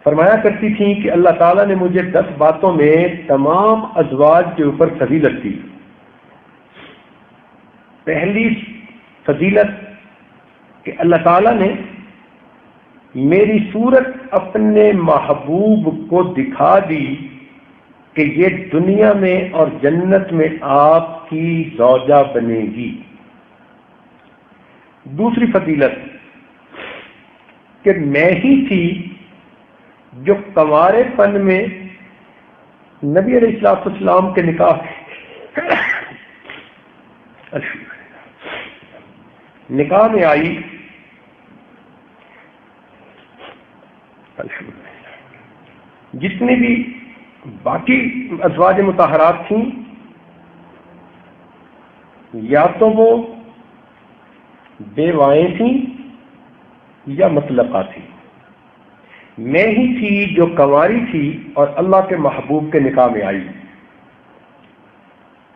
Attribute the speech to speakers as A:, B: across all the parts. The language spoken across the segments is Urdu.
A: فرمایا کرتی تھیں کہ اللہ تعالیٰ نے مجھے 10 باتوں میں تمام ازواج کے اوپر فضیلت دی۔ پہلی فضیلت کہ اللہ تعالیٰ نے میری صورت اپنے محبوب کو دکھا دی کہ یہ دنیا میں اور جنت میں آپ کی زوجہ بنے گی۔ دوسری فضیلت کہ میں ہی تھی جو کنوارے پن میں نبی علیہ السلام کے نکاح میں آئی۔ جتنی بھی باقی ازواج مطہرات تھیں یا تو وہ بیوائیں تھیں یا مطلقہ تھیں، میں ہی تھی جو کنواری تھی اور اللہ کے محبوب کے نکاح میں آئی،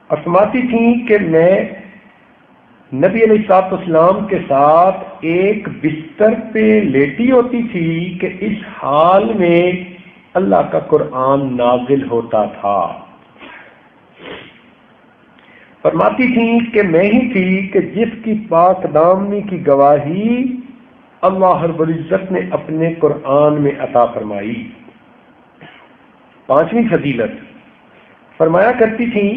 A: اور فرماتی تھیں کہ میں نبی علیہ السلام کے ساتھ ایک بستر پہ لیٹی ہوتی تھی کہ اس حال میں اللہ کا قرآن نازل ہوتا تھا۔ فرماتی تھیں کہ میں ہی تھی کہ جس کی پاک دامنی کی گواہی اللہ رب العزت نے اپنے قرآن میں عطا فرمائی۔ پانچویں فضیلت فرمایا کرتی تھیں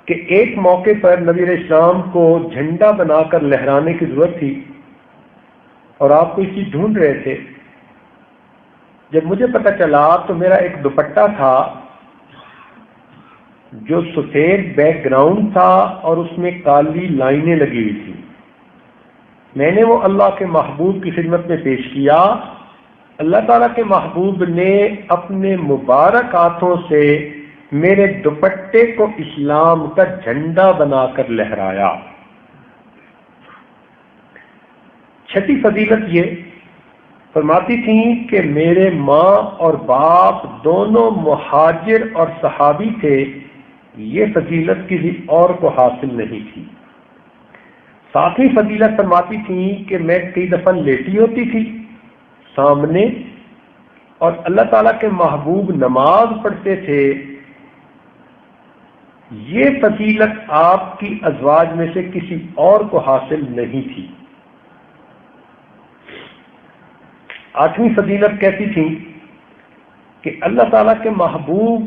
A: کہ ایک موقع پر نبی علیہ السلام کو جھنڈا بنا کر لہرانے کی ضرورت تھی اور آپ کوئی چیز ڈھونڈ رہے تھے۔ جب مجھے پتہ چلا تو میرا ایک دوپٹہ تھا جو سفید بیک گراؤنڈ تھا اور اس میں کالی لائنیں لگی ہوئی تھی، میں نے وہ اللہ کے محبوب کی خدمت میں پیش کیا۔ اللہ تعالیٰ کے محبوب نے اپنے مبارک ہاتھوں سے میرے دوپٹے کو اسلام کا جھنڈا بنا کر لہرایا۔ چھٹی فضیلت یہ فرماتی تھیں کہ میرے ماں اور باپ دونوں مہاجر اور صحابی تھے، یہ فضیلت کسی اور کو حاصل نہیں تھی۔ ساتویں فضیلت فرماتی تھیں کہ میں کئی دفعہ لیٹی ہوتی تھی سامنے اور اللہ تعالیٰ کے محبوب نماز پڑھتے تھے، یہ فضیلت آپ کی ازواج میں سے کسی اور کو حاصل نہیں تھی۔ آٹھویں فضیلت کہتی تھی کہ اللہ تعالیٰ کے محبوب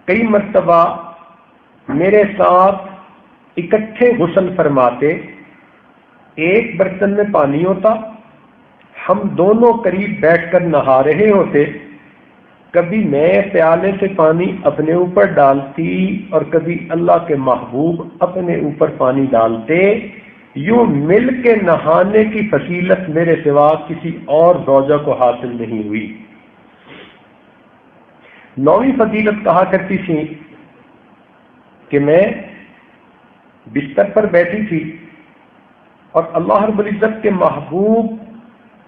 A: کئی مرتبہ میرے ساتھ اکٹھے غسل فرماتے، ایک برتن میں پانی ہوتا، ہم دونوں قریب بیٹھ کر نہا رہے ہوتے، کبھی میں پیالے سے پانی اپنے اوپر ڈالتی اور کبھی اللہ کے محبوب اپنے اوپر پانی ڈالتے، یوں مل کے نہانے کی فضیلت میرے سوا کسی اور زوجہ کو حاصل نہیں ہوئی۔ نویں فضیلت کہا کرتی تھی کہ میں بستر پر بیٹھی تھی اور اللہ رب العزت کے محبوب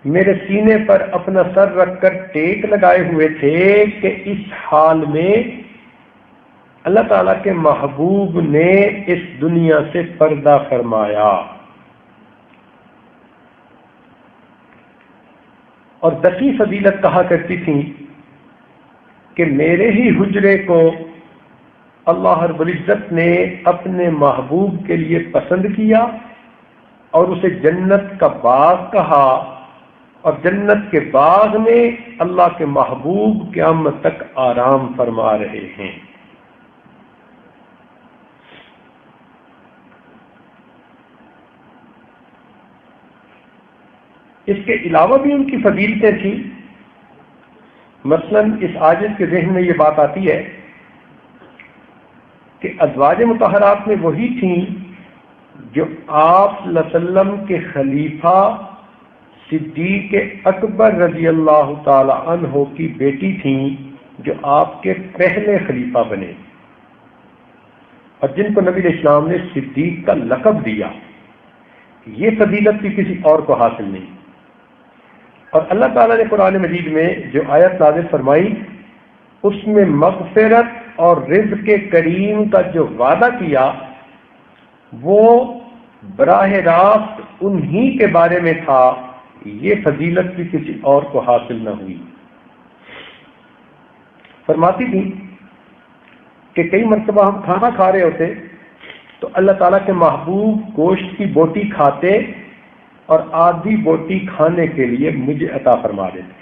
A: میرے سینے پر اپنا سر رکھ کر ٹیک لگائے ہوئے تھے کہ اس حال میں اللہ تعالیٰ کے محبوب نے اس دنیا سے پردہ فرمایا۔ اور 10ویں فضیلت کہا کرتی تھی کہ میرے ہی حجرے کو اللہ رب العزت نے اپنے محبوب کے لیے پسند کیا اور اسے جنت کا باغ کہا، اور جنت کے باغ میں اللہ کے محبوب قیامت تک آرام فرما رہے ہیں۔ اس کے علاوہ بھی ان کی فضیلتیں تھیں۔ مثلاً اس عاجز کے ذہن میں یہ بات آتی ہے کہ ازواج مطہرات میں وہی تھیں جو آپ صلی اللہ علیہ وسلم کے خلیفہ صدیق اکبر رضی اللہ تعالی عنہ کی بیٹی تھیں، جو آپ کے پہلے خلیفہ بنے اور جن کو نبی علیہ السلام نے صدیق کا لقب دیا۔ یہ فضیلت بھی کسی اور کو حاصل نہیں۔ اور اللہ تعالیٰ نے قرآن مجید میں جو آیت نازل فرمائی اس میں مغفرت اور رزق کریم کا جو وعدہ کیا وہ براہ راست انہی کے بارے میں تھا یہ فضیلت بھی کسی اور کو حاصل نہ ہوئی۔ فرماتی تھی کہ کئی مرتبہ ہم کھانا کھا رہے ہوتے تو اللہ تعالیٰ کے محبوب گوشت کی بوٹی کھاتے اور آدھی بوٹی کھانے کے لیے مجھے عطا فرما دیتے۔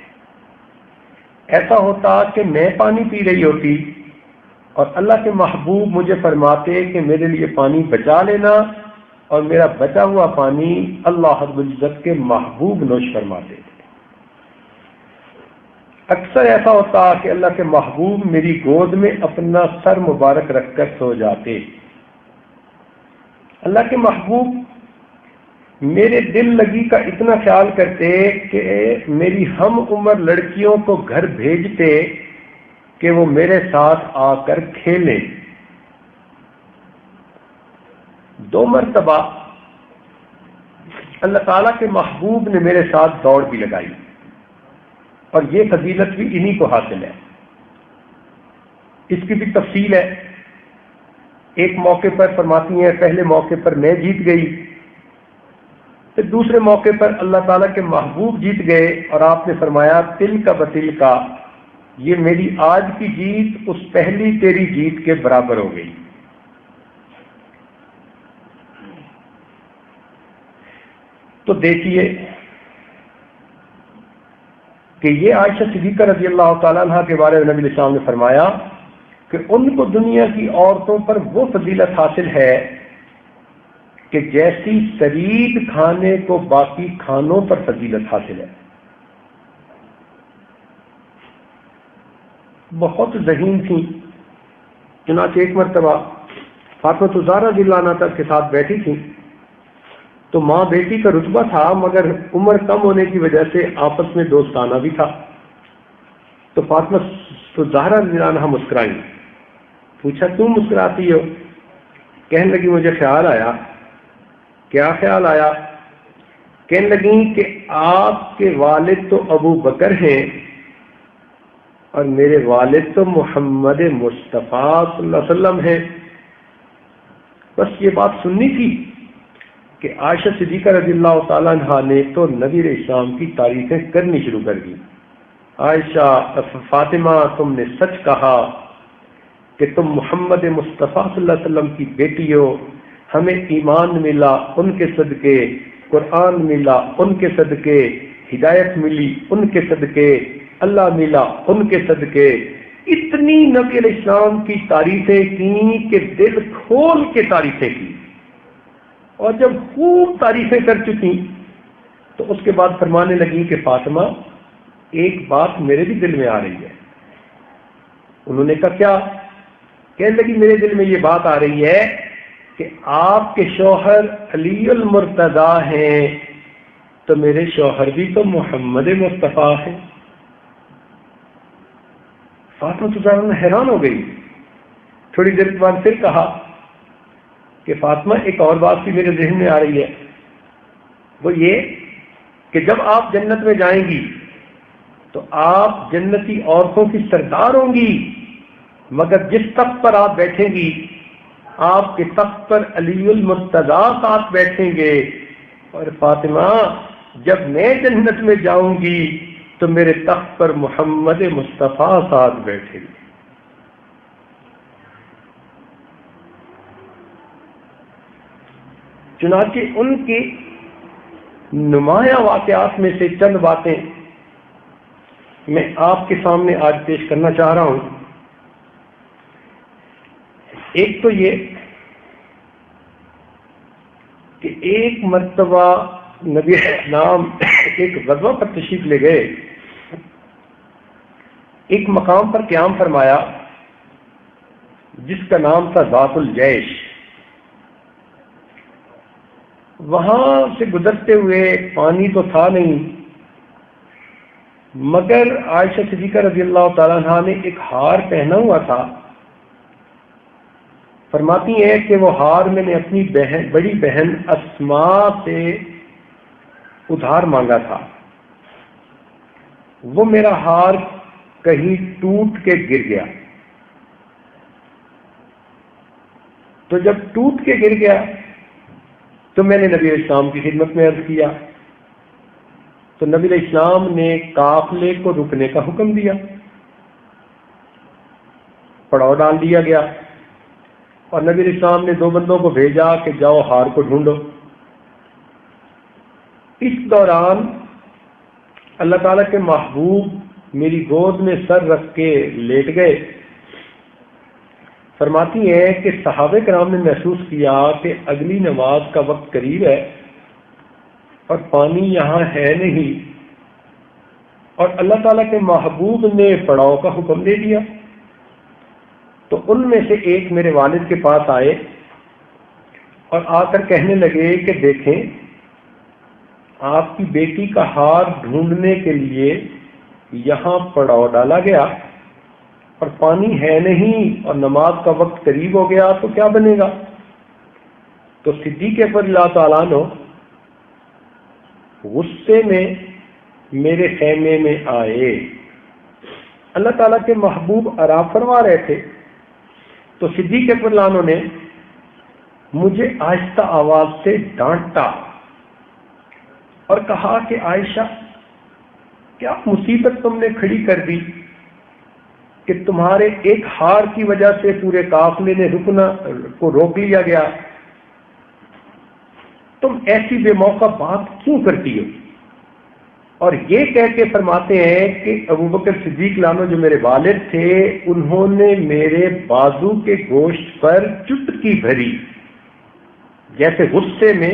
A: ایسا ہوتا کہ میں پانی پی رہی ہوتی اور اللہ کے محبوب مجھے فرماتے کہ میرے لیے پانی بچا لینا، اور میرا بچا ہوا پانی اللہ رب العزت کے محبوب نوش فرماتے تھے۔ اکثر ایسا ہوتا کہ اللہ کے محبوب میری گود میں اپنا سر مبارک رکھ کر سو جاتے۔ اللہ کے محبوب میرے دل لگی کا اتنا خیال کرتے کہ میری ہم عمر لڑکیوں کو گھر بھیجتے کہ وہ میرے ساتھ آ کر کھیلیں۔ 2 مرتبہ اللہ تعالیٰ کے محبوب نے میرے ساتھ دوڑ بھی لگائی، اور یہ فضیلت بھی انہی کو حاصل ہے۔ اس کی بھی تفصیل ہے۔ ایک موقع پر فرماتی ہیں پہلے موقع پر میں جیت گئی، پھر دوسرے موقع پر اللہ تعالیٰ کے محبوب جیت گئے، اور آپ نے فرمایا تل کا بتل کا، یہ میری آج کی جیت اس پہلی تیری جیت کے برابر ہو گئی۔ تو دیکھیے کہ یہ عائشہ صدیقہ رضی اللہ تعالیٰ عنہ کے بارے میں نبی علیہ السلام نے فرمایا کہ ان کو دنیا کی عورتوں پر وہ فضیلت حاصل ہے کہ جیسی سرید کھانے کو باقی کھانوں پر فضیلت حاصل ہے۔ بہت ذہین تھیں، چنانچہ ایک مرتبہ فاطمہ الزہرا رضی اللہ عنہا کے ساتھ بیٹھی تھیں، تو ماں بیٹی کا رتبہ تھا مگر عمر کم ہونے کی وجہ سے آپس میں دوستانہ بھی تھا۔ تو فاطمہ الزہرا رضی اللہ عنہا مسکرائیں، پوچھا تم مسکراتی ہو؟ کہنے لگی مجھے خیال آیا۔ کیا خیال آیا؟ کہنے لگی کہ آپ کے والد تو ابو بکر ہیں اور میرے والد تو محمد مصطفیٰ صلی اللہ علیہ وسلم ہیں۔ بس یہ بات سننی تھی کہ عائشہ صدیقہ رضی اللہ تعالیٰ عنہ نے تو نبی علیہ السلام کی تعریفیں کرنی شروع کر دی۔ عائشہ فاطمہ تم نے سچ کہا کہ تم محمد مصطفیٰ صلی اللہ علیہ وسلم کی بیٹی ہو، ہمیں ایمان ملا ان کے صدقے، قرآن ملا ان کے صدقے، ہدایت ملی ان کے صدقے، اللہ ملا ان کے صدقے۔ اتنی نبی علیہ السلام کی تعریفیں کی کہ دل کھول کے تعریفیں کی، اور جب خوب تعریفیں کر چکی تو اس کے بعد فرمانے لگی کہ فاطمہ ایک بات میرے بھی دل میں آ رہی ہے۔ انہوں نے کہا کیا؟ کہنے لگی میرے دل میں یہ بات آ رہی ہے کہ آپ کے شوہر علی المرتضیٰ ہیں تو میرے شوہر بھی تو محمد مصطفیٰ ہیں۔ فاطمہ الزہرا حیران ہو گئی۔ تھوڑی دیر بعد پھر کہا کہ فاطمہ ایک اور بات بھی میرے ذہن میں آ رہی ہے، وہ یہ کہ جب آپ جنت میں جائیں گی تو آپ جنتی عورتوں کی سردار ہوں گی، مگر جس تخت پر آپ بیٹھیں گی آپ کے تخت پر علی المرتضیٰ ساتھ بیٹھیں گے، اور فاطمہ جب میں جنت میں جاؤں گی تو میرے تخت پر محمد مصطفیٰ ساتھ بیٹھیں گے۔ چنانچہ ان کی نمایاں واقعات میں سے چند باتیں میں آپ کے سامنے آج پیش کرنا چاہ رہا ہوں۔ ایک تو یہ کہ ایک مرتبہ نبی اسلام ایک غزوہ پر تشریف لے گئے، ایک مقام پر قیام فرمایا جس کا نام تھا ذات الجیش۔ وہاں سے گزرتے ہوئے پانی تو تھا نہیں، مگر عائشہ صدیقہ رضی اللہ تعالیٰ عنہ نے ایک ہار پہنا ہوا تھا۔ فرماتی ہیں کہ وہ ہار میں نے اپنی بڑی بہن اسماء سے ادھار مانگا تھا، وہ میرا ہار کہیں ٹوٹ کے گر گیا، تو جب ٹوٹ کے گر گیا تو میں نے نبی اسلام کی خدمت میں عرض کیا تو نبی علیہ السلام نے قافلے کو رکنے کا حکم دیا، پڑاؤ ڈال دیا گیا، اور نبی علیہ السلام نے 2 بندوں کو بھیجا کہ جاؤ ہار کو ڈھونڈو۔ اس دوران اللہ تعالیٰ کے محبوب میری گود میں سر رکھ کے لیٹ گئے۔ فرماتی ہیں کہ صحابہ کرام نے محسوس کیا کہ اگلی نماز کا وقت قریب ہے اور پانی یہاں ہے نہیں، اور اللہ تعالیٰ کے محبوب نے پڑاؤ کا حکم دے دیا۔ تو ان میں سے ایک میرے والد کے پاس آئے اور آ کر کہنے لگے کہ دیکھیں، آپ کی بیٹی کا ہار ڈھونڈنے کے لیے یہاں پڑاؤ ڈالا گیا اور پانی ہے نہیں اور نماز کا وقت قریب ہو گیا، تو کیا بنے گا؟ تو صدیق اکبر اللہ تعالیٰ عنہ غصے میں میرے خیمے میں آئے۔ اللہ تعالیٰ کے محبوب آرام فرما رہے تھے، تو صدیق اکبر اللہ عنہ نے مجھے آہستہ آواز سے ڈانٹا اور کہا کہ عائشہ، کیا مصیبت تم نے کھڑی کر دی کہ تمہارے ایک ہار کی وجہ سے پورے قافلے نے رکنا کو روک لیا گیا؟ تم ایسی بے موقع بات کیوں کرتی ہو؟ اور یہ کہہ کے فرماتے ہیں کہ ابوبکر صدیق لانو جو میرے والد تھے، انہوں نے میرے بازو کے گوشت پر چٹکی بھری، جیسے غصے میں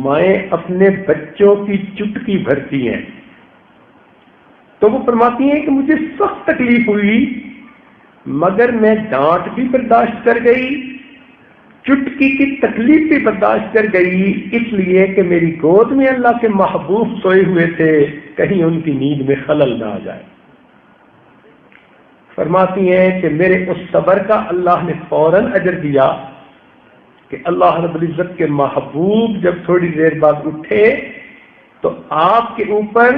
A: مائیں اپنے بچوں کی چٹکی بھرتی ہیں۔ تو وہ فرماتی ہیں کہ مجھے سخت تکلیف ہوئی، مگر میں ڈانٹ بھی برداشت کر گئی، چٹکی کی تکلیف بھی برداشت کر گئی، اس لیے کہ میری گود میں اللہ کے محبوب سوئے ہوئے تھے، کہیں ان کی نیند میں خلل نہ آ جائے۔ فرماتی ہیں کہ میرے اس صبر کا اللہ نے فوراً اجر دیا کہ اللہ رب العزت کے محبوب جب تھوڑی دیر بعد اٹھے تو آپ کے اوپر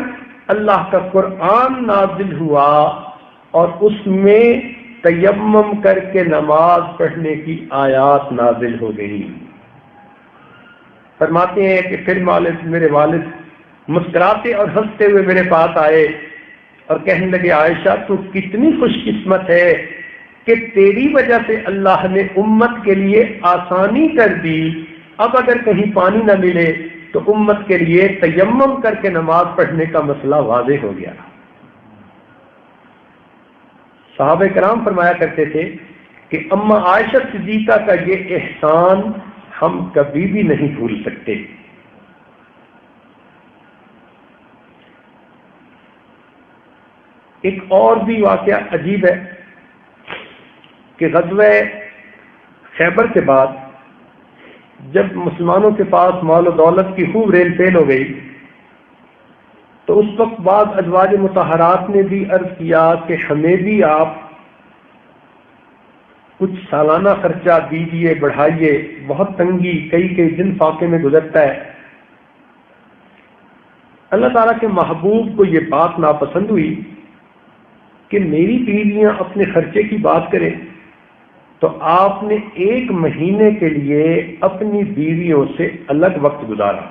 A: اللہ کا قرآن نازل ہوا اور اس میں تیمم کر کے نماز پڑھنے کی آیات نازل ہو گئی۔ فرماتے ہیں کہ پھر میرے والد مسکراتے اور ہنستے ہوئے میرے پاس آئے اور کہنے لگے، عائشہ تو کتنی خوش قسمت ہے کہ تیری وجہ سے اللہ نے امت کے لیے آسانی کر دی، اب اگر کہیں پانی نہ ملے تو امت کے لیے تیمم کر کے نماز پڑھنے کا مسئلہ واضح ہو گیا۔ صحابہ کرام فرمایا کرتے تھے کہ اما عائشہ صدیقہ کا یہ احسان ہم کبھی بھی نہیں بھول سکتے۔ ایک اور بھی واقعہ عجیب ہے کہ غزوہ خیبر کے بعد جب مسلمانوں کے پاس مال و دولت کی خوب ریل پیل ہو گئی تو اس وقت بعض ازواج مطہرات نے بھی عرض کیا کہ ہمیں بھی آپ کچھ سالانہ خرچہ دیجیے، بڑھائیے، بہت تنگی کئی دن فاقے میں گزرتا ہے۔ اللہ تعالیٰ کے محبوب کو یہ بات ناپسند ہوئی کہ میری بیویاں اپنے خرچے کی بات کریں، تو آپ نے 1 مہینے کے لیے اپنی بیویوں سے الگ وقت گزارا۔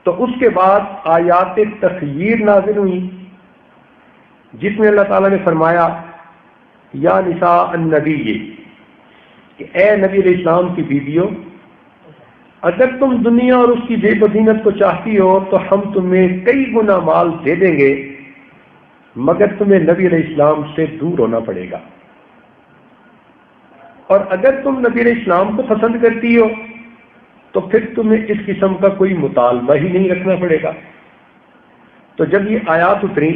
A: تو اس کے بعد آیات تخییر نازل ہوئی جس میں اللہ تعالیٰ نے فرمایا، یا نساء النبی، کہ اے نبی علیہ السلام کی بیویوں، اگر تم دنیا اور اس کی زیب و زینت کو چاہتی ہو تو ہم تمہیں کئی گنا مال دے دیں گے، مگر تمہیں نبی علیہ السلام سے دور ہونا پڑے گا، اور اگر تم نبی علیہ السلام کو پسند کرتی ہو تو پھر تمہیں اس قسم کا کوئی مطالبہ ہی نہیں رکھنا پڑے گا۔ تو جب یہ آیات اتری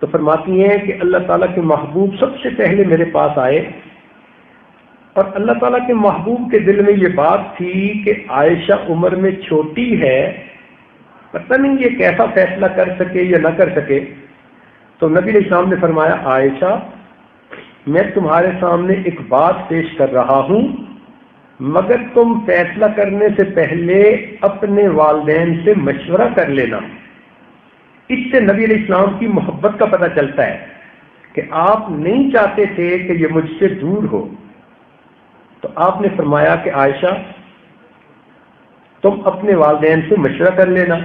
A: تو فرماتی ہیں کہ اللہ تعالیٰ کے محبوب سب سے پہلے میرے پاس آئے، اور اللہ تعالیٰ کے محبوب کے دل میں یہ بات تھی کہ عائشہ عمر میں چھوٹی ہے، پتہ نہیں یہ کیسا فیصلہ کر سکے یا نہ کر سکے۔ تو نبی علیہ السلام نے فرمایا، عائشہ میں تمہارے سامنے ایک بات پیش کر رہا ہوں، مگر تم فیصلہ کرنے سے پہلے اپنے والدین سے مشورہ کر لینا۔ اس سے نبی علیہ السلام کی محبت کا پتہ چلتا ہے کہ آپ نہیں چاہتے تھے کہ یہ مجھ سے دور ہو۔ تو آپ نے فرمایا کہ عائشہ تم اپنے والدین سے مشورہ کر لینا،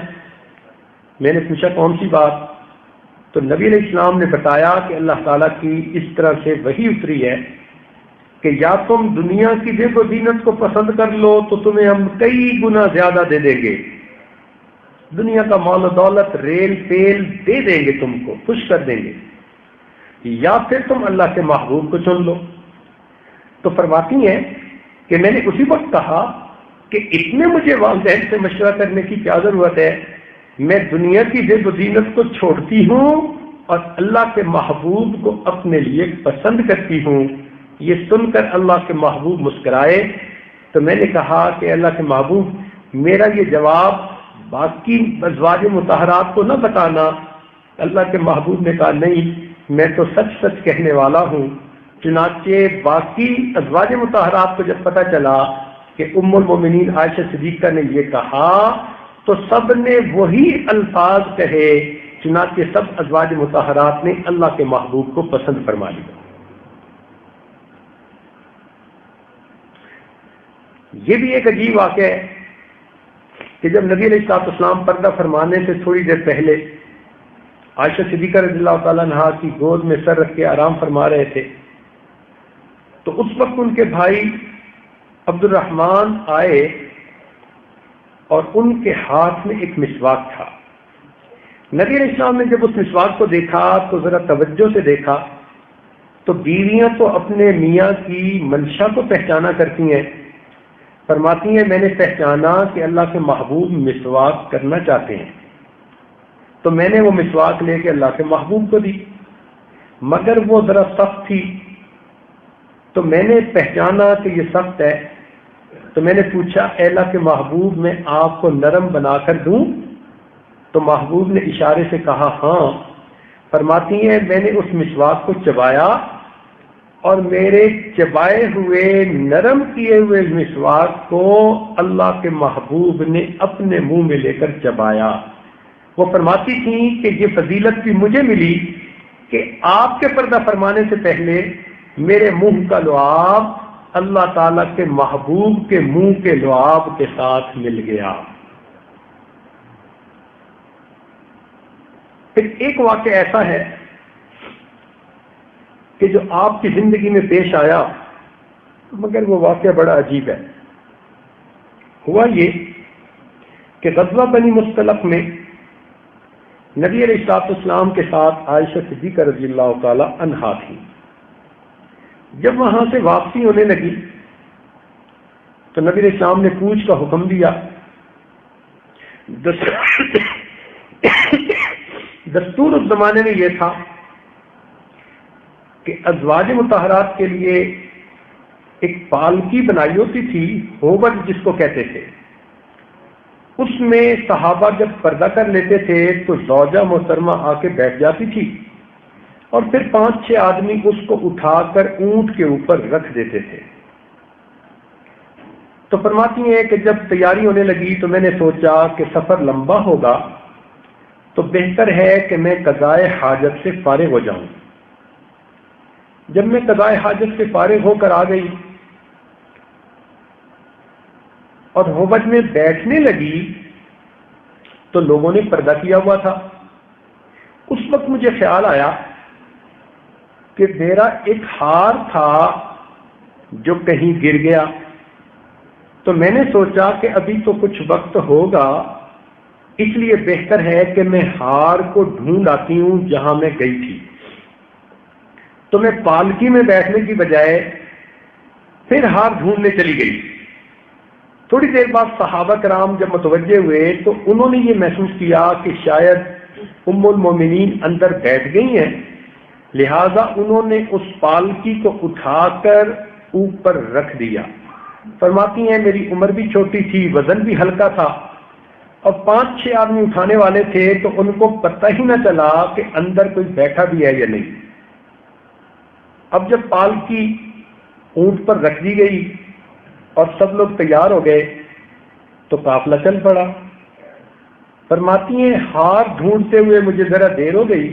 A: میں نے پوچھا کون سی بات؟ تو نبی علیہ السلام نے بتایا کہ اللہ تعالیٰ کی اس طرح سے وحی اتری ہے کہ یا تم دنیا کی زیب و زینت کو پسند کر لو تو تمہیں ہم کئی گنا زیادہ دے دیں گے، دنیا کا مال و دولت ریل پیل دے دیں گے، تم کو خوش کر دیں گے، یا پھر تم اللہ کے محبوب کو چن لو۔ تو فرماتی ہیں کہ میں نے اسی وقت کہا کہ اتنے مجھے والدین سے مشورہ کرنے کی کیا ضرورت ہے، میں دنیا کی زیب و زینت کو چھوڑتی ہوں اور اللہ کے محبوب کو اپنے لیے پسند کرتی ہوں۔ یہ سن کر اللہ کے محبوب مسکرائے تو میں نے کہا کہ اللہ کے محبوب میرا یہ جواب باقی ازواج مطہرات کو نہ بتانا۔ اللہ کے محبوب نے کہا نہیں، میں تو سچ سچ کہنے والا ہوں۔ چنانچہ باقی ازواج مطہرات کو جب پتہ چلا کہ ام المومنین عائشہ صدیقہ نے یہ کہا تو سب نے وہی الفاظ کہے، چنانچہ سب ازواج مطہرات نے اللہ کے محبوب کو پسند فرما لیا۔ یہ بھی ایک عجیب واقعہ ہے کہ جب نبی علیہ السلام پردہ فرمانے سے تھوڑی دیر پہلے عائشہ صدیقہ رضی اللہ تعالیٰ عنہا کی گود میں سر رکھ کے آرام فرما رہے تھے تو اس وقت ان کے بھائی عبد الرحمن آئے اور ان کے ہاتھ میں ایک مسواک تھا۔ نبی علیہ السلام نے جب اس مسواک کو دیکھا تو ذرا توجہ سے دیکھا تو بیویاں تو اپنے میاں کی منشا کو پہچانا کرتی ہیں۔ فرماتی ہیں میں نے پہچانا کہ اللہ کے محبوب مسواک کرنا چاہتے ہیں تو میں نے وہ مسواک لے کے اللہ کے محبوب کو دی، مگر وہ ذرا سخت تھی تو میں نے پہچانا کہ یہ سخت ہے تو میں نے پوچھا اے اللہ کے محبوب میں آپ کو نرم بنا کر دوں؟ تو محبوب نے اشارے سے کہا ہاں۔ فرماتی ہیں میں نے اس مسواک کو چبایا اور میرے چبائے ہوئے نرم کیے ہوئے مسواک کو اللہ کے محبوب نے اپنے منہ میں لے کر چبایا۔ وہ فرماتی تھیں کہ یہ فضیلت بھی مجھے ملی کہ آپ کے پردہ فرمانے سے پہلے میرے منہ کا لعاب اللہ تعالیٰ کے محبوب کے منہ کے لعاب کے ساتھ مل گیا۔ پھر ایک واقعہ ایسا ہے کہ جو آپ کی زندگی میں پیش آیا مگر وہ واقعہ بڑا عجیب ہے۔ ہوا یہ کہ غزوہ بنی مصطلق میں نبی علیہ السلام کے ساتھ عائشہ صدیقہ رضی اللہ تعالی عنہا تھی۔ جب وہاں سے واپسی ہونے لگی تو نبی علیہ السلام نے کوچ کا حکم دیا۔ دستور اس زمانے میں یہ تھا کہ ازواج مطہرات کے لیے ایک پالکی بنائی ہوتی تھی، ہوبر جس کو کہتے تھے، اس میں صحابہ جب پردہ کر لیتے تھے تو زوجہ محترمہ آ کے بیٹھ جاتی تھی اور پھر 5-6 آدمی اس کو اٹھا کر اونٹ کے اوپر رکھ دیتے تھے۔ تو فرماتی ہیں کہ جب تیاری ہونے لگی تو میں نے سوچا کہ سفر لمبا ہوگا تو بہتر ہے کہ میں قضائے حاجت سے فارغ ہو جاؤں۔ جب میں قضائے حاجت سے فارغ ہو کر آ گئی اور ہوبج میں بیٹھنے لگی تو لوگوں نے پردہ کیا ہوا تھا۔ اس وقت مجھے خیال آیا کہ میرا ایک ہار تھا جو کہیں گر گیا، تو میں نے سوچا کہ ابھی تو کچھ وقت ہوگا، اس لیے بہتر ہے کہ میں ہار کو ڈھونڈ آتی ہوں جہاں میں گئی تھی۔ تو میں پالکی میں بیٹھنے کی بجائے پھر ہار ڈھونڈنے چلی گئی۔ تھوڑی دیر بعد صحابہ کرام جب متوجہ ہوئے تو انہوں نے یہ محسوس کیا کہ شاید ام المومنین اندر بیٹھ گئی ہیں، لہذا انہوں نے اس پالکی کو اٹھا کر اوپر رکھ دیا۔ فرماتی ہیں میری عمر بھی چھوٹی تھی، وزن بھی ہلکا تھا اور 5-6 آدمی اٹھانے والے تھے تو ان کو پتہ ہی نہ چلا کہ اندر کوئی بیٹھا بھی ہے یا نہیں۔ اب جب پالکی اونٹ پر رکھ دی گئی اور سب لوگ تیار ہو گئے تو قافلہ چل پڑا۔ فرماتی ہیں ہار ڈھونڈتے ہوئے مجھے ذرا دیر ہو گئی،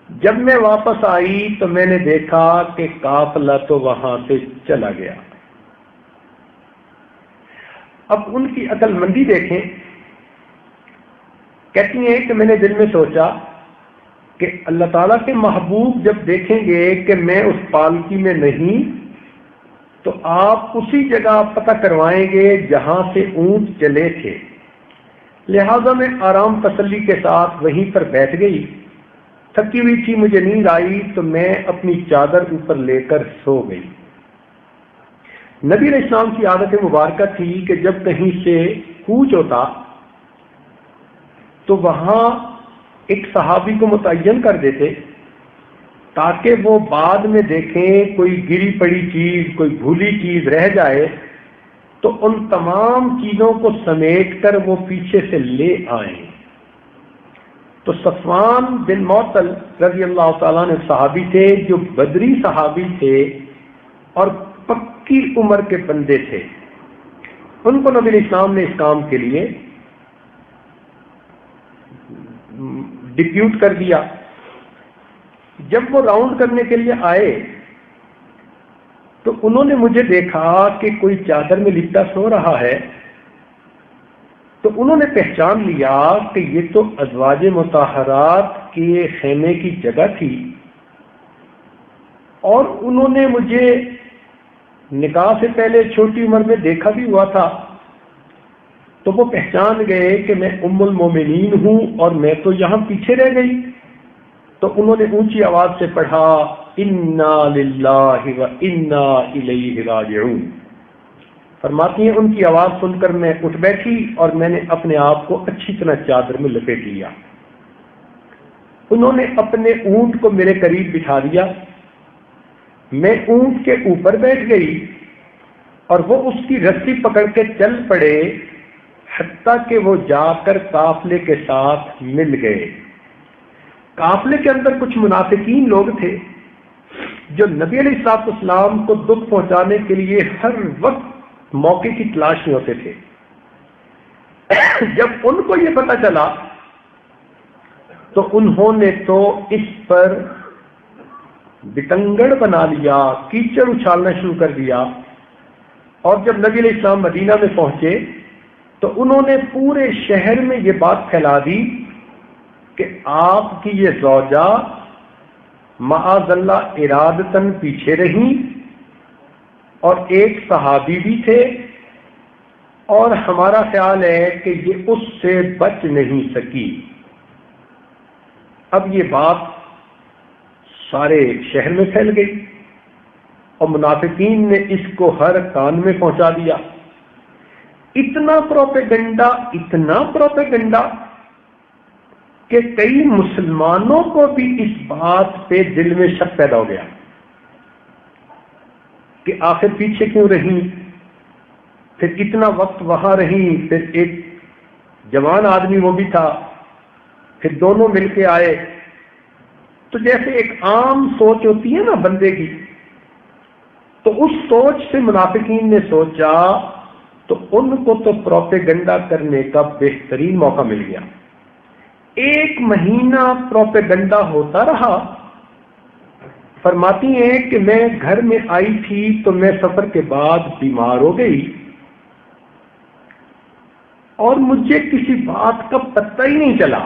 A: جب میں واپس آئی تو میں نے دیکھا کہ قافلہ تو وہاں سے چلا گیا۔ اب ان کی عقل مندی دیکھیں، کہتی ہیں کہ میں نے دل میں سوچا کہ اللہ تعالیٰ کے محبوب جب دیکھیں گے کہ میں اس پالکی میں نہیں تو آپ اسی جگہ پتہ کروائیں گے جہاں سے اونٹ چلے تھے، لہذا میں آرام تسلی کے ساتھ وہیں پر بیٹھ گئی۔ تھکی ہوئی تھی، مجھے نیند آئی تو میں اپنی چادر اوپر لے کر سو گئی۔ نبی علیہ السلام کی عادت مبارکہ تھی کہ جب کہیں سے کوچ ہوتا تو وہاں ایک صحابی کو متعین کر دیتے تاکہ وہ بعد میں دیکھیں کوئی گری پڑی چیز، کوئی بھولی چیز رہ جائے تو ان تمام چیزوں کو سمیٹ کر وہ پیچھے سے لے آئیں۔ تو صفوان بن معطل رضی اللہ تعالیٰ نے صحابی تھے جو بدری صحابی تھے اور پکی عمر کے بندے تھے۔ ان کو نبی علیہ السلام نے اس کام کے لیے ڈپیوٹ کر دیا۔ جب وہ راؤنڈ کرنے کے لیے آئے تو انہوں نے مجھے دیکھا کہ کوئی چادر میں لپٹا سو رہا ہے، تو انہوں نے پہچان لیا کہ یہ تو ازواج مطہرات کے خیمے کی جگہ تھی، اور انہوں نے مجھے نکاح سے پہلے چھوٹی عمر میں دیکھا بھی ہوا تھا، تو وہ پہچان گئے کہ میں ام المومنین ہوں اور میں تو یہاں پیچھے رہ گئی۔ تو انہوں نے اونچی آواز سے پڑھا انا للہ و انا الیہ راجعون۔ فرماتی ہیں ان کی آواز سن کر میں اٹھ بیٹھی اور میں نے اپنے آپ کو اچھی طرح چادر میں لپیٹ لیا۔ انہوں نے اپنے اونٹ کو میرے قریب بٹھا دیا، میں اونٹ کے اوپر بیٹھ گئی اور وہ اس کی رسی پکڑ کے چل پڑے حتیٰ کہ وہ جا کر قافلے کے ساتھ مل گئے۔ قافلے کے اندر کچھ منافقین لوگ تھے جو نبی علیہ السلام کو دکھ پہنچانے کے لیے ہر وقت موقع کی تلاش میں ہوتے تھے۔ جب ان کو یہ پتہ چلا تو انہوں نے تو اس پر بتنگڑ بنا لیا، کیچڑ اچھالنا شروع کر دیا، اور جب نبی علیہ السلام مدینہ میں پہنچے تو انہوں نے پورے شہر میں یہ بات پھیلا دی کہ آپ کی یہ زوجہ معاذ اللہ ارادتاً پیچھے رہیں اور ایک صحابی بھی تھے، اور ہمارا خیال ہے کہ یہ اس سے بچ نہیں سکی۔ اب یہ بات سارے شہر میں پھیل گئی اور منافقین نے اس کو ہر کان میں پہنچا دیا۔ اتنا پروپیگنڈا کہ کئی مسلمانوں کو بھی اس بات پہ دل میں شک پیدا ہو گیا کہ آخر پیچھے کیوں رہیں، پھر اتنا وقت وہاں رہیں، پھر ایک جوان آدمی وہ بھی تھا، پھر دونوں مل کے آئے۔ تو جیسے ایک عام سوچ ہوتی ہے نا بندے کی، تو اس سوچ سے منافقین نے سوچا تو ان کو تو پروپیگنڈا کرنے کا بہترین موقع مل گیا۔ 1 مہینہ پروپیگنڈا ہوتا رہا۔ فرماتی ہیں کہ میں گھر میں آئی تھی تو میں سفر کے بعد بیمار ہو گئی اور مجھے کسی بات کا پتہ ہی نہیں چلا۔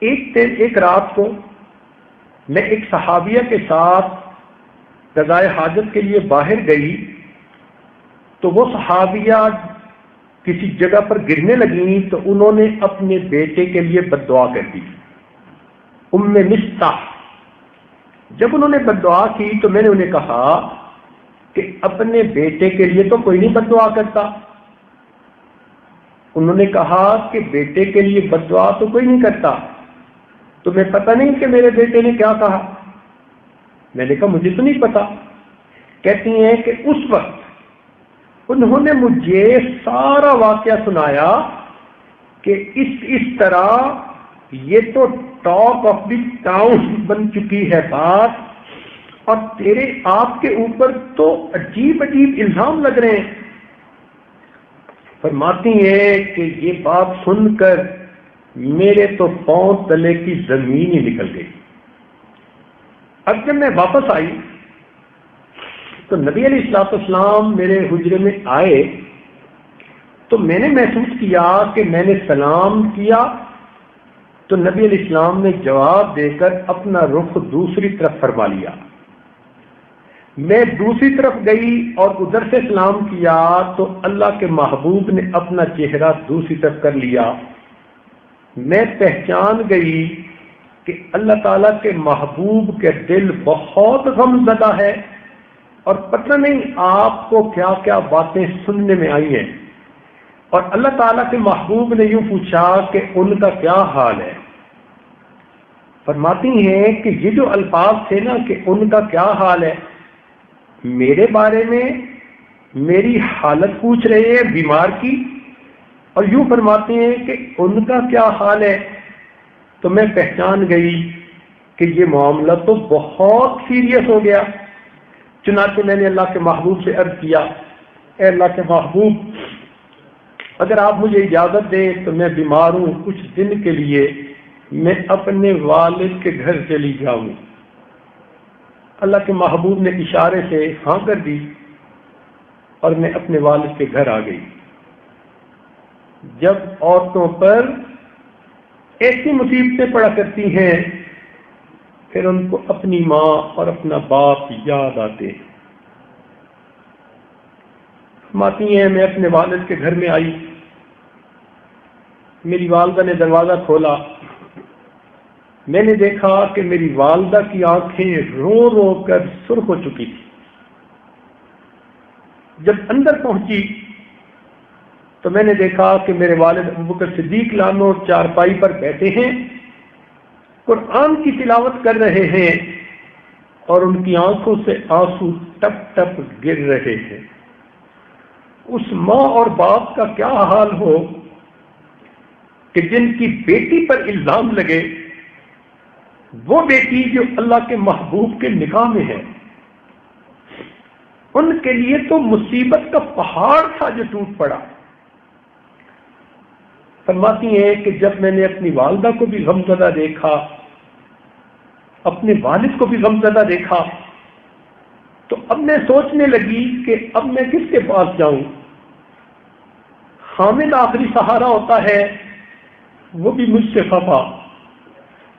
A: ایک رات کو میں ایک صحابیہ کے ساتھ قضائے حاجت کے لیے باہر گئی تو وہ صحابیہ کسی جگہ پر گرنے لگیں تو انہوں نے اپنے بیٹے کے لیے بد دعا کر دی، ام مستح۔ جب انہوں نے بد دعا کی تو میں نے انہیں کہا کہ اپنے بیٹے کے لیے تو کوئی نہیں بد دعا کرتا۔ انہوں نے کہا کہ بیٹے کے لیے بد دعا تو کوئی نہیں کرتا، تمہیں پتہ نہیں کہ میرے بیٹے نے کیا کہا؟ میں نے کہا مجھے تو نہیں پتا۔ کہتی ہیں کہ اس وقت انہوں نے مجھے سارا واقعہ سنایا کہ اس طرح یہ تو ٹاک آف دی ٹاؤن بن چکی ہے بات، اور آپ کے اوپر تو عجیب الزام لگ رہے ہیں۔ فرماتی ہیں کہ یہ بات سن کر میرے تو پاؤں تلے کی زمین ہی نکل گئی۔ اب جب میں واپس آئی تو نبی علیہ السلام میرے حجرے میں آئے تو میں نے محسوس کیا کہ میں نے سلام کیا تو نبی علیہ السلام نے جواب دے کر اپنا رخ دوسری طرف فرما لیا. میں دوسری طرف گئی اور ادھر سے سلام کیا تو اللہ کے محبوب نے اپنا چہرہ دوسری طرف کر لیا. میں پہچان گئی کہ اللہ تعالیٰ کے محبوب کے دل بہت غم زدہ ہے اور پتہ نہیں آپ کو کیا کیا باتیں سننے میں آئی ہیں. اور اللہ تعالیٰ کے محبوب نے یوں پوچھا کہ ان کا کیا حال ہے. فرماتی ہیں کہ یہ جو الفاظ تھے نا کہ ان کا کیا حال ہے، میرے بارے میں میری حالت پوچھ رہے ہیں بیمار کی، اور یوں فرماتے ہیں کہ ان کا کیا حال ہے. تو میں پہچان گئی کہ یہ معاملہ تو بہت سیریس ہو گیا. چنانچہ میں نے اللہ کے محبوب سے عرض کیا، اے اللہ کے محبوب، اگر آپ مجھے اجازت دیں تو میں بیمار ہوں، کچھ دن کے لیے میں اپنے والد کے گھر چلی جاؤں. اللہ کے محبوب نے اشارے سے ہاں کر دی اور میں اپنے والد کے گھر آ گئی. جب عورتوں پر ایسی مصیبتیں پڑا کرتی ہیں پھر ان کو اپنی ماں اور اپنا باپ یاد آتے ہیں. فرماتی ہیں میں اپنے والد کے گھر میں آئی، میری والدہ نے دروازہ کھولا. میں نے دیکھا کہ میری والدہ کی آنکھیں رو رو کر سرخ ہو چکی تھی. جب اندر پہنچی تو میں نے دیکھا کہ میرے والد ابوبکر صدیق لانو چارپائی پر بیٹھے ہیں، قرآن کی تلاوت کر رہے ہیں اور ان کی آنکھوں سے آنسو ٹپ ٹپ گر رہے ہیں. اس ماں اور باپ کا کیا حال ہو کہ جن کی بیٹی پر الزام لگے، وہ بیٹی جو اللہ کے محبوب کے نکاح میں ہے، ان کے لیے تو مصیبت کا پہاڑ تھا جو ٹوٹ پڑا. فرماتی ہیں کہ جب میں نے اپنی والدہ کو بھی غمزدہ دیکھا، اپنے والد کو بھی غمزدہ دیکھا، تو اب میں سوچنے لگی کہ اب میں کس کے پاس جاؤں. حامد آخری سہارا ہوتا ہے، وہ بھی مجھ سے خفا.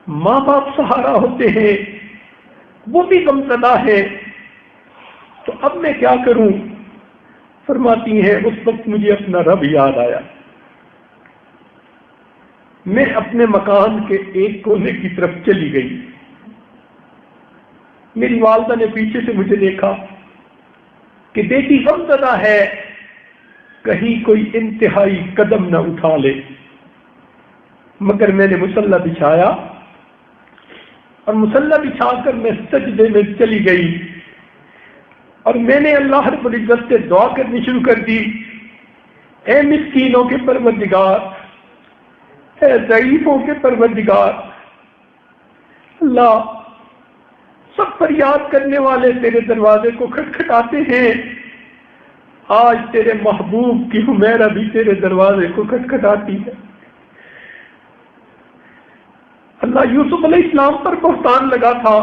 A: ماں باپ سہارا ہوتے ہیں، وہ بھی غمزدہ ہے. تو اب میں کیا کروں؟ فرماتی ہیں اس وقت مجھے اپنا رب یاد آیا. میں اپنے مکان کے ایک کونے کی طرف چلی گئی. میری والدہ نے پیچھے سے مجھے دیکھا کہ بیٹی غمزدہ ہے، کہیں کوئی انتہائی قدم نہ اٹھا لے. مگر میں نے مصلی بچھایا اور مصلی بچھا کر میں سجدے میں چلی گئی اور میں نے اللہ رب العزت سے دعا کرنی شروع کر دی، اے مسکینوں کے پروردگار، اے ضعیفوں کے پروردگار. اللہ، سب فریاد کرنے والے تیرے دروازے کو کھٹکھٹاتے ہیں، آج تیرے محبوب کی حمیرہ بھی تیرے دروازے کو کھٹکھٹاتی ہے. اللہ، یوسف علیہ السلام پر بہتان لگا تھا،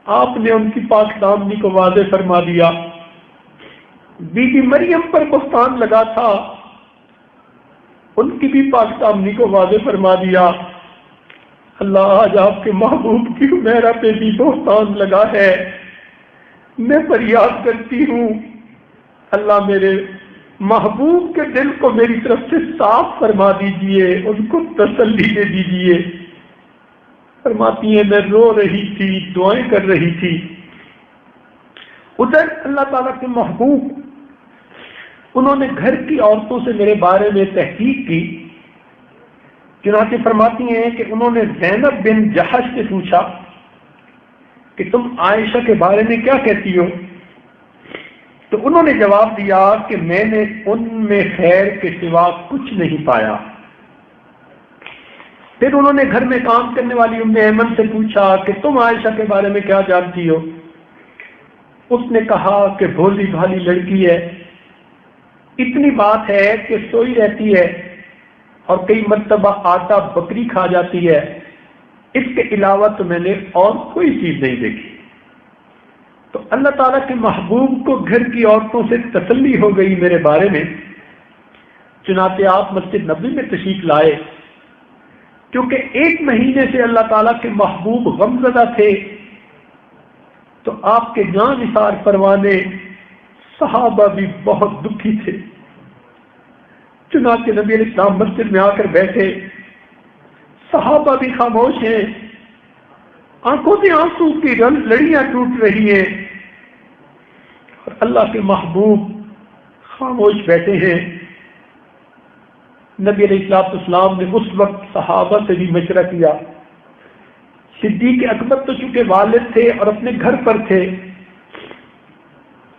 A: آپ نے ان کی پاک دامنی کو واضح فرما دیا. بی بی مریم پر بہتان لگا تھا، ان کی بھی پاک دامنی کو واضح فرما دیا. اللہ، آج آپ کے محبوب کی حمیرہ پہ بھی بہتان لگا ہے. میں فریاد کرتی ہوں، اللہ میرے محبوب کے دل کو میری طرف سے صاف فرما دیجئے، ان کو تسلی دے دیجئے. فرماتی ہیں میں رو رہی تھی، دعائیں کر رہی تھی. ادھر اللہ تعالیٰ کے محبوب انہوں نے گھر کی عورتوں سے میرے بارے میں تحقیق کی. چنانچہ فرماتی ہیں کہ انہوں نے زینب بن جحش سے پوچھا کہ تم عائشہ کے بارے میں کیا کہتی ہو؟ تو انہوں نے جواب دیا کہ میں نے ان میں خیر کے سوا کچھ نہیں پایا. پھر انہوں نے گھر میں کام کرنے والی ام ایمن سے پوچھا کہ تم عائشہ کے بارے میں کیا جانتی ہو؟ اس نے کہا کہ بھولی بھالی لڑکی ہے، اتنی بات ہے کہ سوئی رہتی ہے اور کئی مرتبہ آٹا بکری کھا جاتی ہے، اس کے علاوہ تو میں نے اور کوئی چیز نہیں دیکھی. تو اللہ تعالیٰ کے محبوب کو گھر کی عورتوں سے تسلی ہو گئی میرے بارے میں چنانچہ آپ مسجد نبوی میں تشریف لائے. کیونکہ 1 مہینے سے اللہ تعالیٰ کے محبوب غمزدہ تھے تو آپ کے جاں نثار پروانے صحابہ بھی بہت دکھی تھے. چنانچہ نبی علیہ السلام مسجد میں آ کر بیٹھے. صحابہ بھی خاموش ہیں, آنکھوں سے آنسو کی لڑیاں ٹوٹ رہی ہیں, اور اللہ کے محبوب خاموش بیٹھے ہیں. نبی علیہ السلام نے اس وقت صحابہ سے بھی مشورہ کیا. صدیق اکبر تو چونکہ والد تھے اور اپنے گھر پر تھے,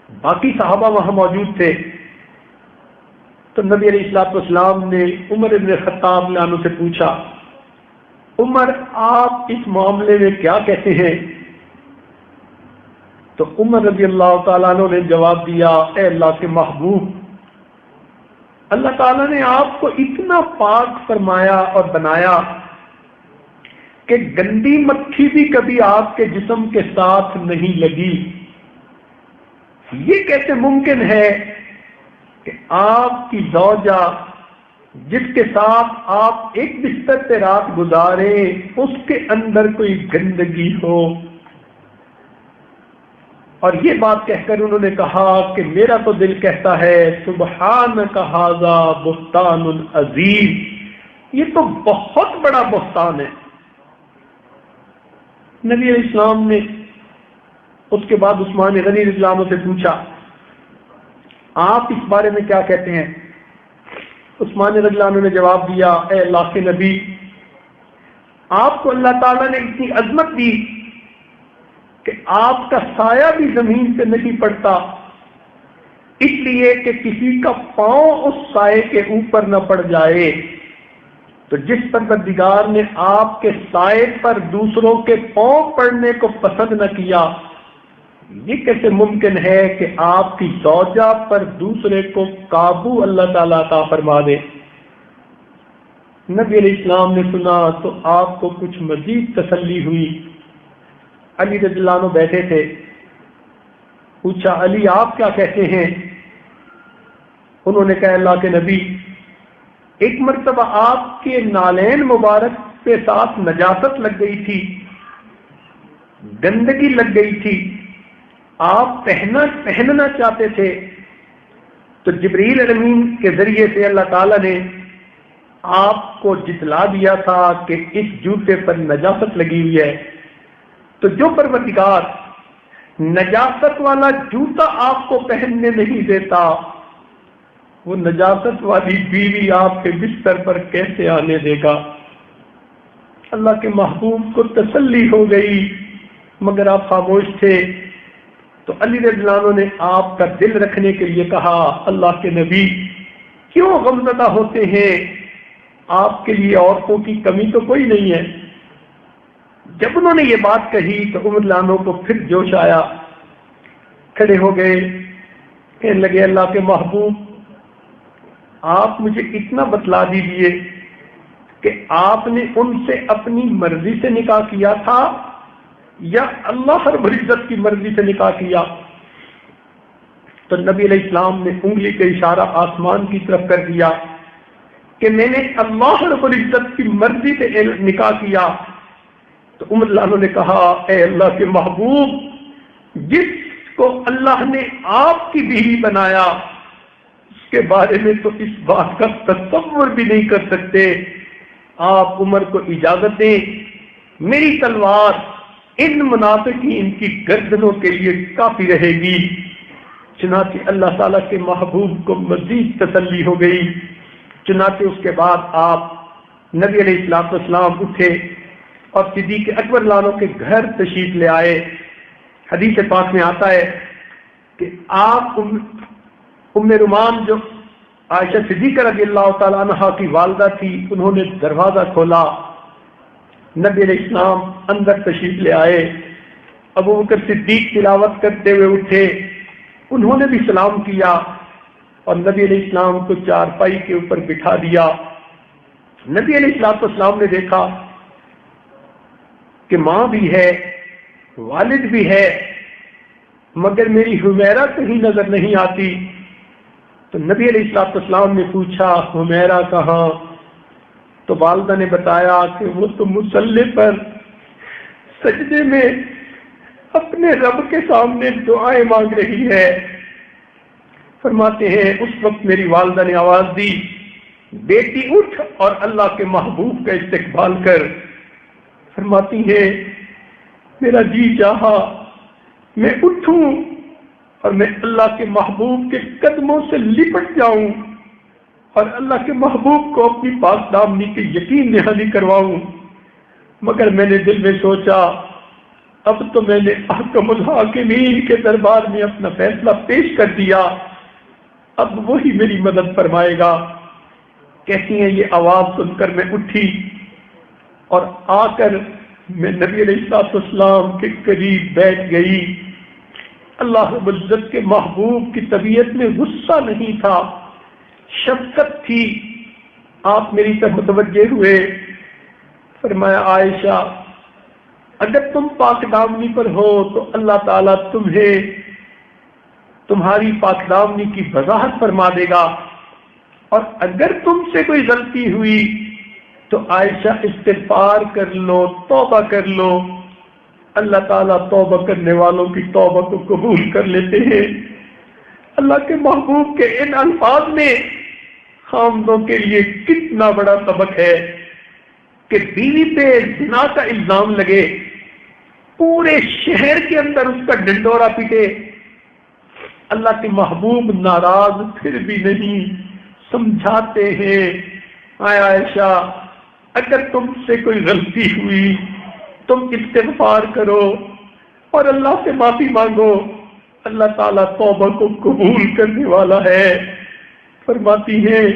A: باقی صحابہ وہاں موجود تھے, تو نبی علیہ السلام نے عمر بن خطاب عنہ سے پوچھا, عمر آپ اس معاملے میں کیا کہتے ہیں؟ تو عمر رضی اللہ تعالیٰ عنہ نے جواب دیا, اے اللہ کے محبوب, اللہ تعالیٰ نے آپ کو اتنا پاک فرمایا اور بنایا کہ گندی مکھی بھی کبھی آپ کے جسم کے ساتھ نہیں لگی. یہ کیسے ممکن ہے کہ آپ کی زوجہ جس کے ساتھ آپ ایک بستر پہ رات گزاریں اس کے اندر کوئی گندگی ہو؟ اور یہ بات کہہ کر انہوں نے کہا کہ میرا تو دل کہتا ہے سبحانک ھذا بہتان عظیم, یہ تو بہت بڑا بہتان ہے. نبی علیہ السلام نے اس کے بعد عثمان غنی رضی اللہ عنہ سے پوچھا, آپ اس بارے میں کیا کہتے ہیں؟ عثمان رضی اللہ عنہ نے جواب دیا, اے اللہ کے نبی, آپ کو اللہ تعالیٰ نے اتنی عظمت دی کہ آپ کا سایہ بھی زمین سے نہیں پڑتا, اس لیے کہ کسی کا پاؤں اس سائے کے اوپر نہ پڑ جائے. تو جس پروردگار نے آپ کے سائے پر دوسروں کے پاؤں پڑنے کو پسند نہ کیا, یہ کیسے ممکن ہے کہ آپ کی زوجہ پر دوسرے کو قابو اللہ تعالیٰ عطا فرما دے؟ نبی علیہ السلام نے سنا تو آپ کو کچھ مزید تسلی ہوئی. علی رضی اللہ عنہ بیٹھے تھے, پوچھا, علی آپ کیا کہتے ہیں؟ انہوں نے کہا, اللہ کے نبی, ایک مرتبہ آپ کے نالین مبارک کے ساتھ نجاست لگ گئی تھی, گندگی لگ گئی تھی, آپ پہننا چاہتے تھے, تو جبریل امین کے ذریعے سے اللہ تعالیٰ نے آپ کو جتلا دیا تھا کہ اس جوتے پر نجاست لگی ہوئی ہے. تو جو پروردگار نجاست والا جوتا آپ کو پہننے نہیں دیتا, وہ نجاست والی بیوی آپ کے بستر پر کیسے آنے دے گا؟ اللہ کے محبوب کو تسلی ہو گئی, مگر آپ خاموش تھے. تو علی رضی اللہ عنہ نے آپ کا دل رکھنے کے لیے کہا, اللہ کے نبی کیوں غمزدہ ہوتے ہیں؟ آپ کے لیے عورتوں کی کمی تو کوئی نہیں ہے. جب انہوں نے یہ بات کہی تو عمر لانوں کو پھر جوش آیا, کھڑے ہو گئے, کہنے لگے, اللہ کے محبوب, آپ مجھے اتنا بتلا دیجیے کہ آپ نے ان سے اپنی مرضی سے نکاح کیا تھا یا اللہ رب العزت کی مرضی سے نکاح کیا؟ تو نبی علیہ السلام نے انگلی کا اشارہ آسمان کی طرف کر دیا کہ میں نے اللہ رب العزت کی مرضی سے نکاح کیا. تو عمر لانو نے کہا, اے اللہ کے محبوب, جس کو اللہ نے آپ کی بیوی بنایا اس کے بارے میں تو اس بات کا تصور بھی نہیں کر سکتے. آپ عمر کو اجازت دیں, میری تلوار ان منافقین کی گردنوں کے لیے کافی رہے گی. چنانچہ اللہ تعالیٰ کے محبوب کو مزید تسلی ہو گئی. چنانچہ اس کے بعد آپ نبی علیہ السلام اٹھے اور صدیق اکبر لانو کے گھر تشریف لے آئے. حدیث پاک میں آتا ہے کہ آپ ام رومان جو عائشہ صدیقہ رضی اللہ تعالیٰ عنہ کی والدہ تھی, انہوں نے دروازہ کھولا, نبی علیہ السلام اندر تشریف لے آئے. ابو بکر صدیق تلاوت کرتے ہوئے اٹھے, انہوں نے بھی سلام کیا اور نبی علیہ السلام کو چارپائی کے اوپر بٹھا دیا. نبی علیہ السلام نے دیکھا کہ ماں بھی ہے, والد بھی ہے, مگر میری حمیرہ کہیں نظر نہیں آتی. تو نبی علیہ السلام نے پوچھا حمیرہ کہاں؟ تو والدہ نے بتایا کہ وہ تو مصلی پر سجدے میں اپنے رب کے سامنے دعائیں مانگ رہی ہے۔ فرماتے ہیں اس وقت میری والدہ نے آواز دی، بیٹی اٹھ اور اللہ کے محبوب کا استقبال کر۔ فرماتی ہیں میرا جی چاہا میں اٹھوں اور میں اللہ کے محبوب کے قدموں سے لپٹ جاؤں اور اللہ کے محبوب کو اپنی پاک دامنی کے یقین دہانی کرواؤں، مگر میں نے دل میں سوچا اب تو میں نے احکم الحاکمین کے دربار میں اپنا فیصلہ پیش کر دیا، اب وہی میری مدد فرمائے گا۔ کہتی ہیں یہ آواز سن کر میں اٹھی اور آ کر میں نبی علیہ السلام کے قریب بیٹھ گئی۔ اللہ رب العزت کے محبوب کی طبیعت میں غصہ نہیں تھا، شفقت تھی۔ آپ میری طرف متوجہ ہوئے، فرمایا عائشہ اگر تم پاک دامنی پر ہو تو اللہ تعالیٰ تمہیں تمہاری پاک دامنی کی وضاحت فرما دے گا، اور اگر تم سے کوئی غلطی ہوئی تو عائشہ استغفار کر لو، توبہ کر لو، اللہ تعالیٰ توبہ کرنے والوں کی توبہ کو قبول کر لیتے ہیں۔ اللہ کے محبوب کے ان الفاظ میں خامدوں کے لیے کتنا بڑا سبق ہے کہ بیوی پہ زنا کا الزام لگے، پورے شہر کے اندر اس کا ڈنڈورا پیٹے، اللہ کے محبوب ناراض پھر بھی نہیں، سمجھاتے ہیں اے عائشہ اگر تم سے کوئی غلطی ہوئی تم استغفار کرو اور اللہ سے معافی مانگو، اللہ تعالیٰ توبہ کو قبول کرنے والا ہے۔ فرماتی ہیں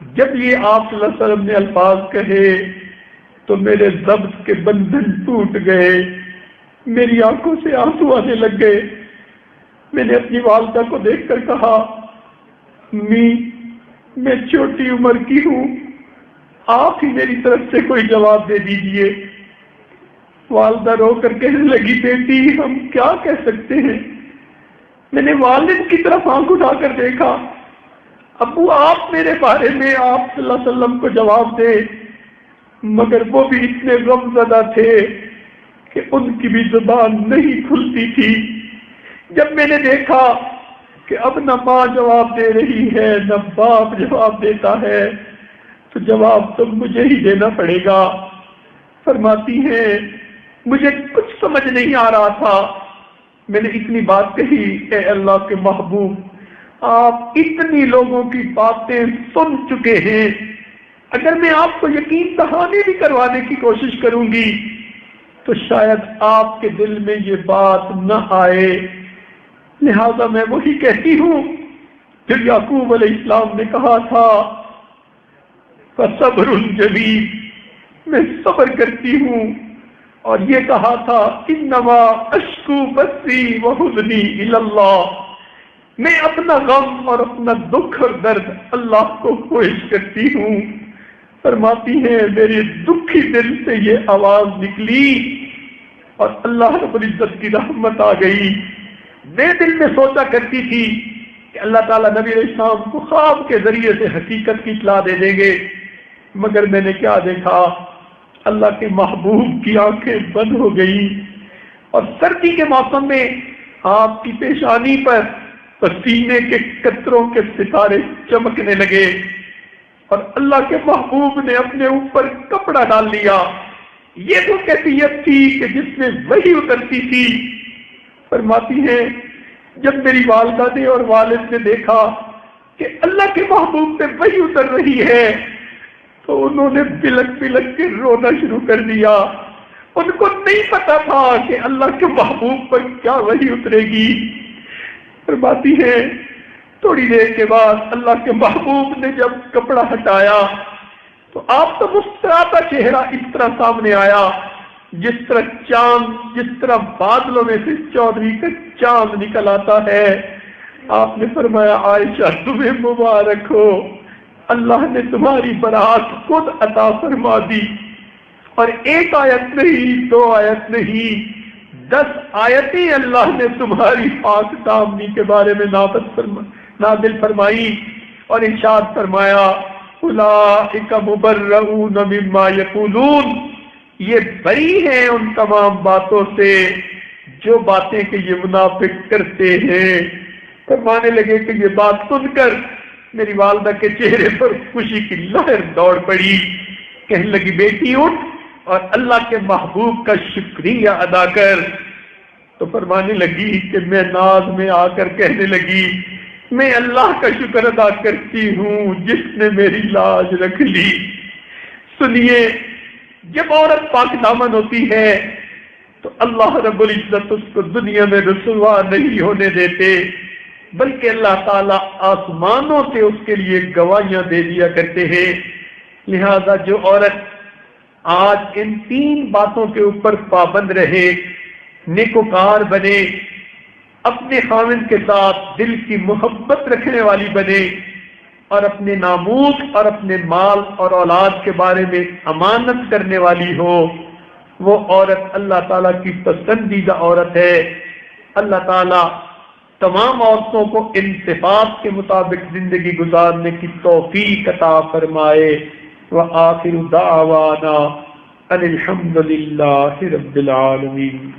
A: جب یہ آپ صلی اللہ علیہ وسلم نے الفاظ کہے تو میرے ضبط کے بندھن ٹوٹ گئے، میری آنکھوں سے آنسو آنے لگ گئے۔ میں نے اپنی والدہ کو دیکھ کر کہا امی میں چھوٹی عمر کی ہوں، آپ ہی میری طرف سے کوئی جواب دے دیجئے۔ والدہ رو کر کہنے لگی بیٹی ہم کیا کہہ سکتے ہیں؟ میں نے والد کی طرف آنکھ اٹھا کر دیکھا، ابو آپ میرے بارے میں آپ صلی اللہ علیہ وسلم کو جواب دے، مگر وہ بھی اتنے غم زدہ تھے کہ ان کی بھی زبان نہیں کھلتی تھی۔ جب میں نے دیکھا کہ اب نہ ماں جواب دے رہی ہے نہ باپ جواب دیتا ہے تو جواب تو مجھے ہی دینا پڑے گا۔ فرماتی ہیں مجھے کچھ سمجھ نہیں آ رہا تھا، میں نے اتنی بات کہی اے اللہ کے محبوب آپ اتنی لوگوں کی باتیں سن چکے ہیں، اگر میں آپ کو یقین دہانی بھی کروانے کی کوشش کروں گی تو شاید آپ کے دل میں یہ بات نہ آئے، لہذا میں وہی کہتی ہوں جو یعقوب علیہ السلام نے کہا تھا فصبر جمیل، میں صبر کرتی ہوں، اور یہ کہا تھا انما اشکو بثی وحزنی الی اللہ، میں اپنا غم اور اپنا دکھ اور درد اللہ کو پیش کرتی ہوں۔ فرماتی ہیں میرے دکھی دل سے یہ آواز نکلی اور اللہ رب العزت کی رحمت آ گئی۔ میں دل میں سوچا کرتی تھی کہ اللہ تعالیٰ نبی علیہ السلام کو خواب کے ذریعے سے حقیقت کی اطلاع دے دیں گے، مگر میں نے کیا دیکھا اللہ کے محبوب کی آنکھیں بند ہو گئی، اور سردی کے موسم میں آپ کی پیشانی پر پسینے کے قطروں کے ستارے چمکنے لگے، اور اللہ کے محبوب نے اپنے اوپر کپڑا ڈال لیا۔ یہ وہ کیفیت تھی کہ جس میں وحی اترتی تھی۔ فرماتی ہیں جب میری والدہ نے اور والد نے دیکھا کہ اللہ کے محبوب پہ وحی اتر رہی ہے تو انہوں نے بلک بلک کے رونا شروع کر دیا۔ ان کو نہیں پتا تھا کہ اللہ کے محبوب پر کیا وحی اترے گی۔ فرماتی ہیں تھوڑی دیر کے بعد اللہ کے محبوب نے جب کپڑا ہٹایا تو آپ کا مسکراتا چہرہ اس طرح سامنے آیا جس طرح چاند، جس طرح بادلوں میں سے 14ویں کا چاند نکل آتا ہے۔ آپ نے فرمایا عائشہ تمہیں مبارک ہو، اللہ نے تمہاری برات خود عطا فرما دی، اور ایک آیت نہیں، 2 آیت نہیں، 10 آیتیں اللہ نے تمہاری پاک دامنی کے بارے میں نازل فرمائی اور ارشاد فرمایا اولئک مبرؤون مما یقولون، یہ بری ہیں ان تمام باتوں سے جو باتیں کہ یہ منافق کرتے ہیں۔ فرمانے لگے کہ یہ بات سن کر میری والدہ کے چہرے پر خوشی کی لہر دوڑ پڑی، کہنے لگی بیٹی اٹھ اور اللہ کے محبوب کا شکریہ ادا کر۔ تو فرمانے لگی کہ میں ناز میں آ کر کہنے لگی میں اللہ کا شکر ادا کرتی ہوں جس نے میری لاج رکھ لی۔ سنیے، جب عورت پاک دامن ہوتی ہے تو اللہ رب العزت اس کو دنیا میں رسوا نہیں ہونے دیتے، بلکہ اللہ تعالیٰ آسمانوں سے اس کے لیے گواہیاں دے دیا کرتے ہیں۔ لہذا جو عورت آج ان 3 باتوں کے اوپر پابند رہے، نیکوکار بنے، اپنے خاوند کے ساتھ دل کی محبت رکھنے والی بنے، اور اپنے ناموس اور اپنے مال اور اولاد کے بارے میں امانت کرنے والی ہو، وہ عورت اللہ تعالیٰ کی پسندیدہ عورت ہے۔ اللہ تعالیٰ تمام عورتوں کو ان صفات کے مطابق زندگی گزارنے کی توفیق عطا فرمائے۔ وآخر دعوانا ان الحمد للہ رب العالمین۔